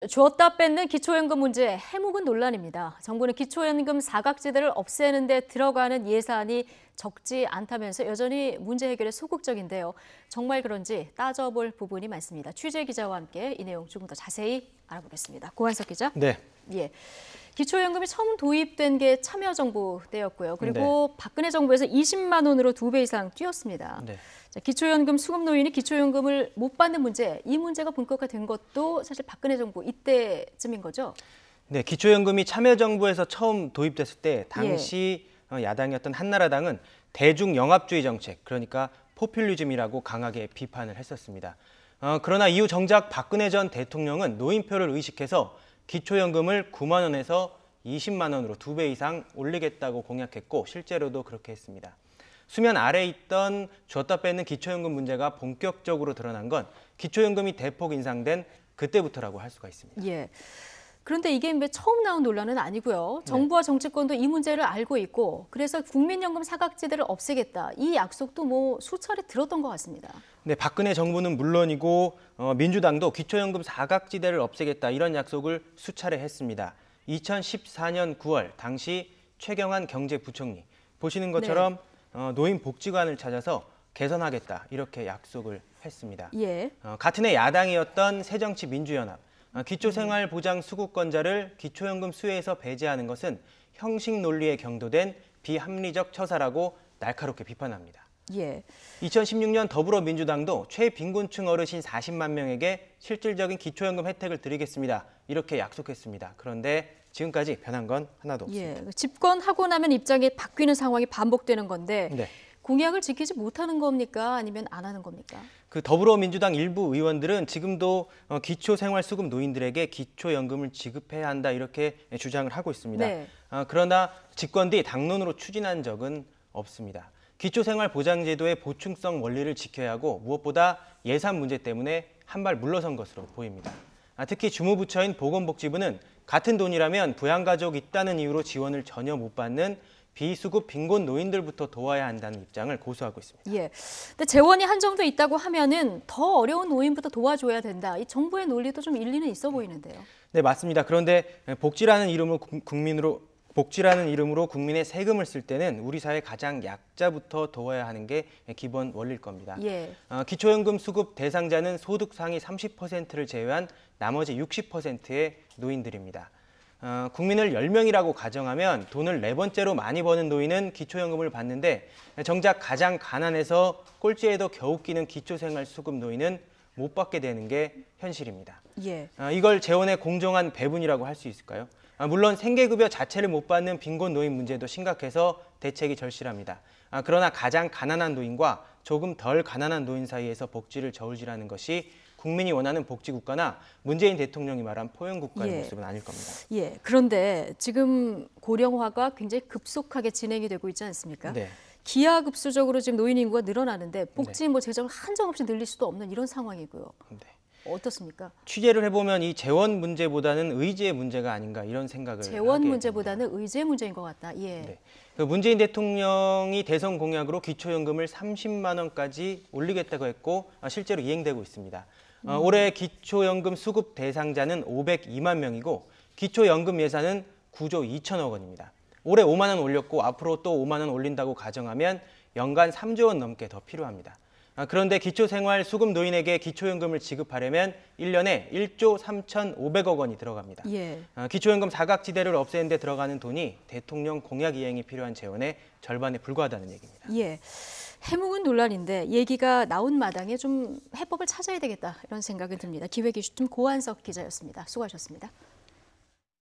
줬다 뺏는 기초연금 문제 해묵은 논란입니다. 정부는 기초연금 사각지대를 없애는 데 들어가는 예산이 적지 않다면서 여전히 문제 해결에 소극적인데요. 정말 그런지 따져볼 부분이 많습니다. 취재 기자와 함께 이 내용 조금 더 자세히 알아보겠습니다. 고한석 기자. 네. 예. 기초연금이 처음 도입된 게 참여정부 때였고요. 그리고 박근혜 정부에서 20만 원으로 2배 이상 뛰었습니다. 네. 자, 기초연금 수급 노인이 기초연금을 못 받는 문제, 이 문제가 본격화된 것도 사실 박근혜 정부 이때쯤인 거죠? 네, 기초연금이 참여정부에서 처음 도입됐을 때 당시 야당이었던 한나라당은 대중영합주의 정책, 그러니까 포퓰리즘이라고 강하게 비판을 했었습니다. 그러나 이후 정작 박근혜 전 대통령은 노인표를 의식해서 기초연금을 9만 원에서 20만 원으로 2배 이상 올리겠다고 공약했고 실제로도 그렇게 했습니다. 수면 아래에 있던 줬다 뺏는 기초연금 문제가 본격적으로 드러난 건 기초연금이 대폭 인상된 그때부터라고 할 수가 있습니다. 예. 그런데 이게 처음 나온 논란은 아니고요. 정부와 정치권도 이 문제를 알고 있고 그래서 국민연금 사각지대를 없애겠다. 이 약속도 수차례 들었던 것 같습니다. 네, 박근혜 정부는 물론이고 민주당도 기초연금 사각지대를 없애겠다 이런 약속을 수차례 했습니다. 2014년 9월 당시 최경환 경제부총리 보시는 것처럼 노인복지관을 찾아서 개선하겠다 이렇게 약속을 했습니다. 예. 같은 해 야당이었던 새정치민주연합 기초생활보장 수급권자를 기초연금 수혜에서 배제하는 것은 형식 논리에 경도된 비합리적 처사라고 날카롭게 비판합니다. 예. 2016년 더불어민주당도 최빈곤층 어르신 40만 명에게 실질적인 기초연금 혜택을 드리겠습니다. 이렇게 약속했습니다. 그런데 지금까지 변한 건 하나도 없습니다. 예. 집권하고 나면 입장이 바뀌는 상황이 반복되는 건데 네. 공약을 지키지 못하는 겁니까? 아니면 안 하는 겁니까? 그 더불어민주당 일부 의원들은 지금도 기초생활수급 노인들에게 기초연금을 지급해야 한다 이렇게 주장을 하고 있습니다. 네. 그러나 집권 뒤 당론으로 추진한 적은 없습니다. 기초생활보장제도의 보충성 원리를 지켜야 하고 무엇보다 예산 문제 때문에 한 발 물러선 것으로 보입니다. 특히 주무부처인 보건복지부는 같은 돈이라면 부양가족 있다는 이유로 지원을 전혀 못 받는 비수급 빈곤 노인들부터 도와야 한다는 입장을 고수하고 있습니다. 예. 근데 재원이 한정돼 있다고 하면은 더 어려운 노인부터 도와줘야 된다. 이 정부의 논리도 좀 일리는 있어 보이는데요. 네, 맞습니다. 그런데 복지라는 이름으로 국민의 세금을 쓸 때는 우리 사회 가장 약자부터 도와야 하는 게 기본 원리일 겁니다. 예. 기초연금 수급 대상자는 소득 상위 30%를 제외한 나머지 60%의 노인들입니다. 국민을 10명이라고 가정하면 돈을 4번째로 많이 버는 노인은 기초연금을 받는데 정작 가장 가난해서 꼴찌에도 겨우 끼는 기초생활수급 노인은 못 받게 되는 게 현실입니다. 예. 이걸 재원의 공정한 배분이라고 할 수 있을까요? 물론 생계급여 자체를 못 받는 빈곤 노인 문제도 심각해서 대책이 절실합니다. 그러나 가장 가난한 노인과 조금 덜 가난한 노인 사이에서 복지를 저울질하는 것이 국민이 원하는 복지국가나 문재인 대통령이 말한 포용국가의 모습은 아닐 겁니다. 예. 그런데 지금 고령화가 굉장히 급속하게 진행이 되고 있지 않습니까? 네. 기하급수적으로 지금 노인 인구가 늘어나는데 복지 재정을 한정없이 늘릴 수도 없는 이런 상황이고요. 네. 어떻습니까? 취재를 해보면 이 재원 문제보다는 의지의 문제가 아닌가 이런 생각을 재원 하게 문제보다는 됩니다. 의지의 문제인 것 같다. 예. 네. 문재인 대통령이 대선 공약으로 기초연금을 30만 원까지 올리겠다고 했고 실제로 이행되고 있습니다. 올해 기초연금 수급 대상자는 502만 명이고 기초연금 예산은 9조 2천억 원입니다. 올해 5만 원 올렸고 앞으로 또 5만 원 올린다고 가정하면 연간 3조 원 넘게 더 필요합니다. 그런데 기초생활 수급 노인에게 기초연금을 지급하려면 1년에 1조 3,500억 원이 들어갑니다. 예. 기초연금 사각지대를 없애는 데 들어가는 돈이 대통령 공약 이행이 필요한 재원의 절반에 불과하다는 얘기입니다. 예. 해묵은 논란인데 얘기가 나온 마당에 좀 해법을 찾아야 되겠다 이런 생각이 듭니다. 기획이슈팀 고한석 기자였습니다. 수고하셨습니다.